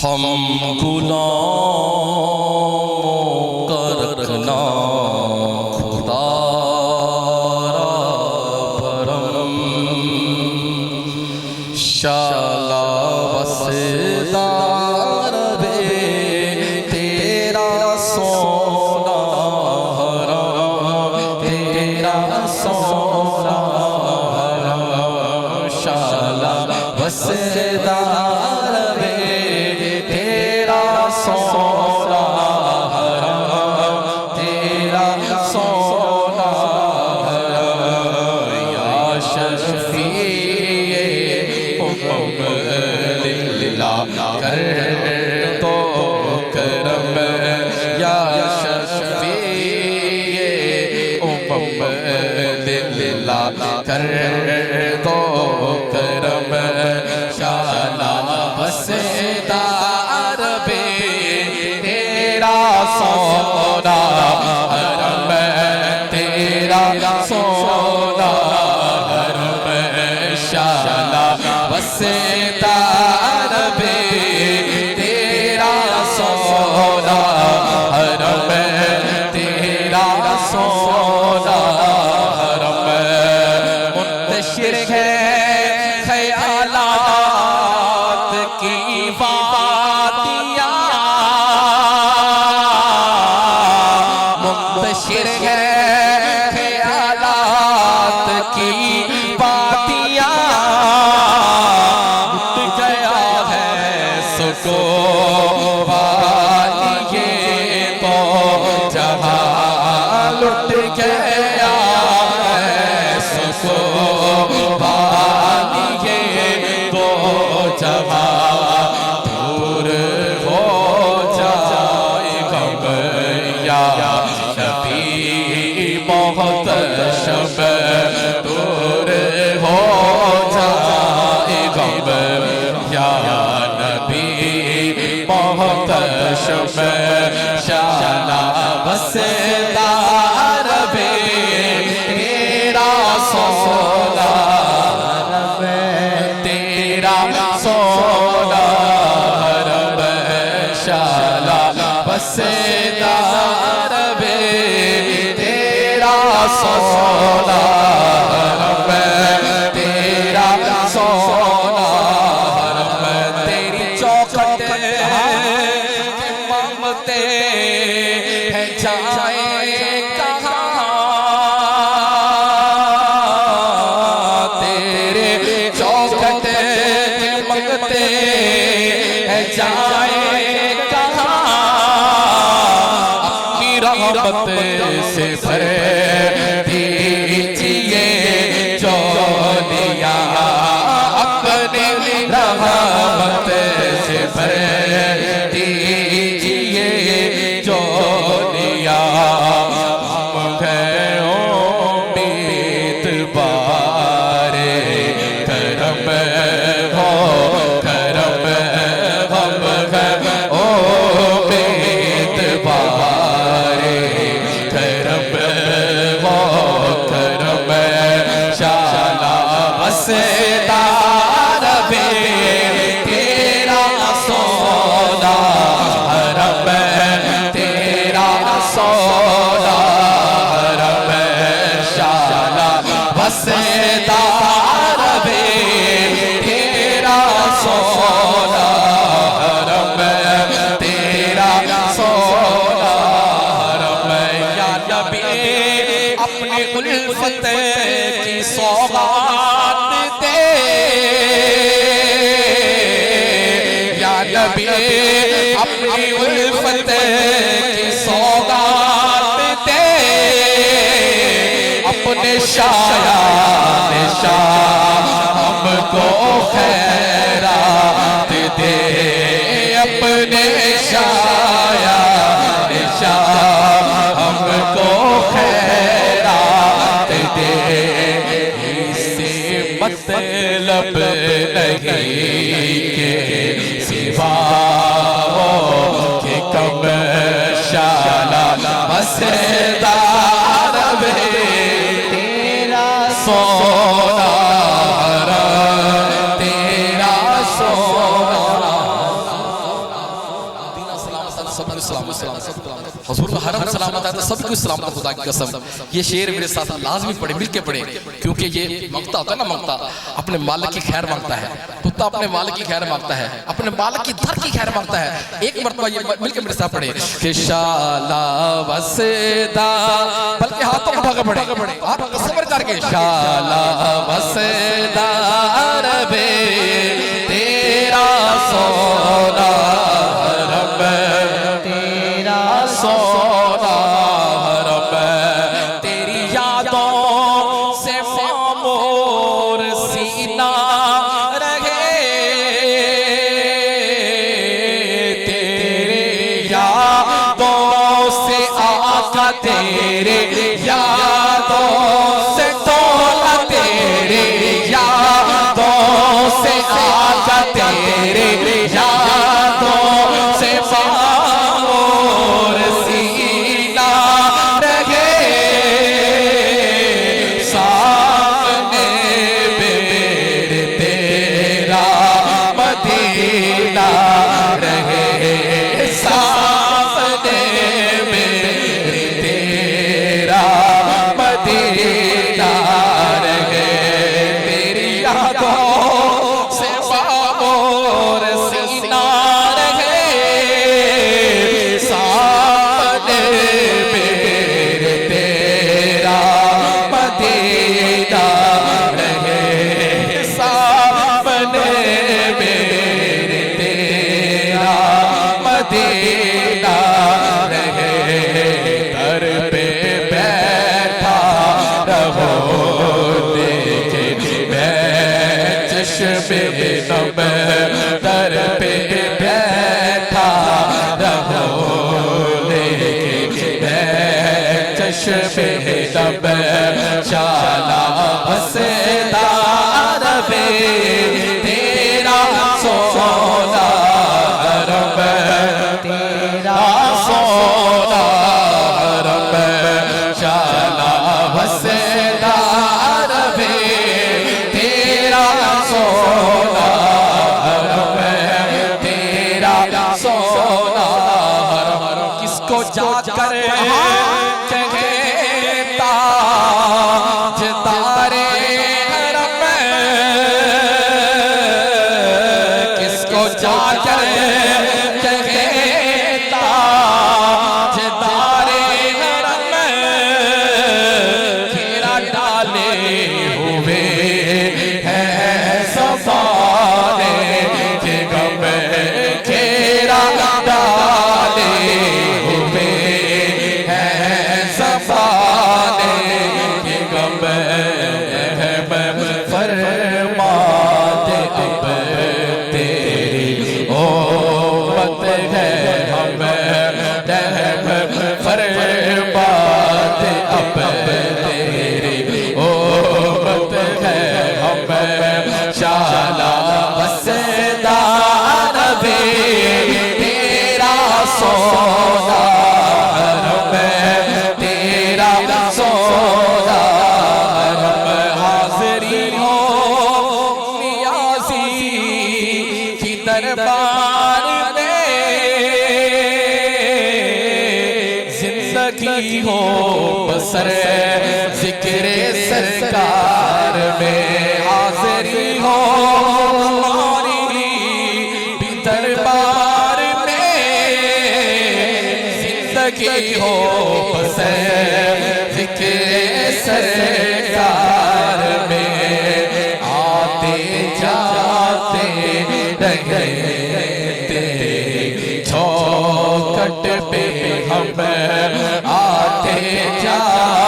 ہم غلاموں کا رکھنا خدا را برم شالا وسدار بے تیرا سونا حرم تیرا سونا حرم شالا وسدار بے تیرا سونا حرم تیرا سونا حرم یا شفیع للہ کر دو کرم یا شفیع للہ کر دو کرم شالا وسدار بے تیرا سونا حرم تیرا سونا حرم شالا وسدار بے تیرا سونا حرم تیرا سونا حرم منتشر ہے خیالات کی وادیاں منتشر ہے خیالات کی وادیاں لٹ گیا ہے سکو والی تو جہاں لٹ گیا ہے سکو والی تو جہاں دور ہو جائے غم یا شفیع محتشم دور ہو جائے غم یا نبی محتشم شالا وسدار بے تیرا سونا حرم تیرا سونا حرم شالا وسدار بے تیرا سونا حرم تیرا سونا حرم تیری چوکھٹ ممتے ہے جائے کہاں تیرے چوکھٹ منگتے ہے جائے کہاں اپنی رحمت سے بھر دیجئے جو دیا اپنی رحمت سے بھر دیجئے جو دیا ہم گئے امید بارے کرم ہو کرم ہم گئے امید بارے کرم ہو کرم شالا وسدار بے تیرا سونا حرم تیرا سونا حرم شالا وسدار بے تیرا سونا حرم تیرا سونا حرم یا نبی اپنی الفت کی سوغات دے یا نبی اپنی الفت کی سوغات دے اپنے شایان شاہ ہم کو خیرات دے اپنے شایان شاہ ہم کو خیرات دے اس سے مطلب نہیں کہ سوا ہو کہ کم شالا وسدار بے تیرا سونا حرم تیرا سونا سب کو سلامت، حضور کا حرم سلامت ہے تو سب کو سلامت، خدا کی قسم. یہ شعر میرے ساتھ لازمی پڑھے، مل کے پڑھے، کیونکہ یہ مانگتا ہوتا ہے نا، مانگتا اپنے مالک کی خیر مانگتا ہے، کتا اپنے مالک کی خیر مانگتا ہے، اپنے مالک کی در کی خیر مانگتا ہے. ایک مرتبہ یہ مل کے میرے ساتھ پڑھے کہ شالا وسدا، بلکہ ہاتھوں کو اٹھا کے پڑھے، آپ صبر کر کے شالا وسدا ربے تیرا سونا رب، تیرا سونا رب، تیری یادوں سے معمور سینہ رہے، تیرے یادوں سے آقا، تیرے یادوں سے تولا، تیرے یادوں سے آقا، تیرے یادوں سے معمور سینہ رہے، سامنے میرے تیرا مدینہ رہے، سامنے میرے تیرا مدینہ رہے، تیری یادوں سے معمور سینہ رہے، سامنے میرے تیرا مدینہ رہے، سامنے میرے تیرا مدینہ رہے، در پہ بیٹھا رہو دیکھے میں چشم نم، در پہ بیٹھا رہو دیکھے میں چشم نم، شالا وسدا ربے تیرا سونا رب، تیرا سونا رب، شالا وسدا ربے تیرا سونا رب، تیرا سونا رب. کس کو جا کر کہتا جدارے حرم، کس کو جا کر کہتا جدارے حرم، گھیرا ڈالے ہوئے ہے زمانے کے غم، گھیرا ڈالے ہوئے ہے زمانے کے غم، رحم فرما دے اب تیری امت ہے ہم، رحم فرما دے اب تیری امت ہے ہم، شالا وسدا ربے تیرا سونا رب، تیرا سونا رب. حاضری ہو نیازی کی دربار میں، زندگی ہو بسر ذکر سرکار میں، حاضری ہو ہماری بھی دربار میں، زندگی ہو بسر ذکر سرکار میں، آتے جاتے رہے تیری چوکھٹ پہ ہم، آتے جاتے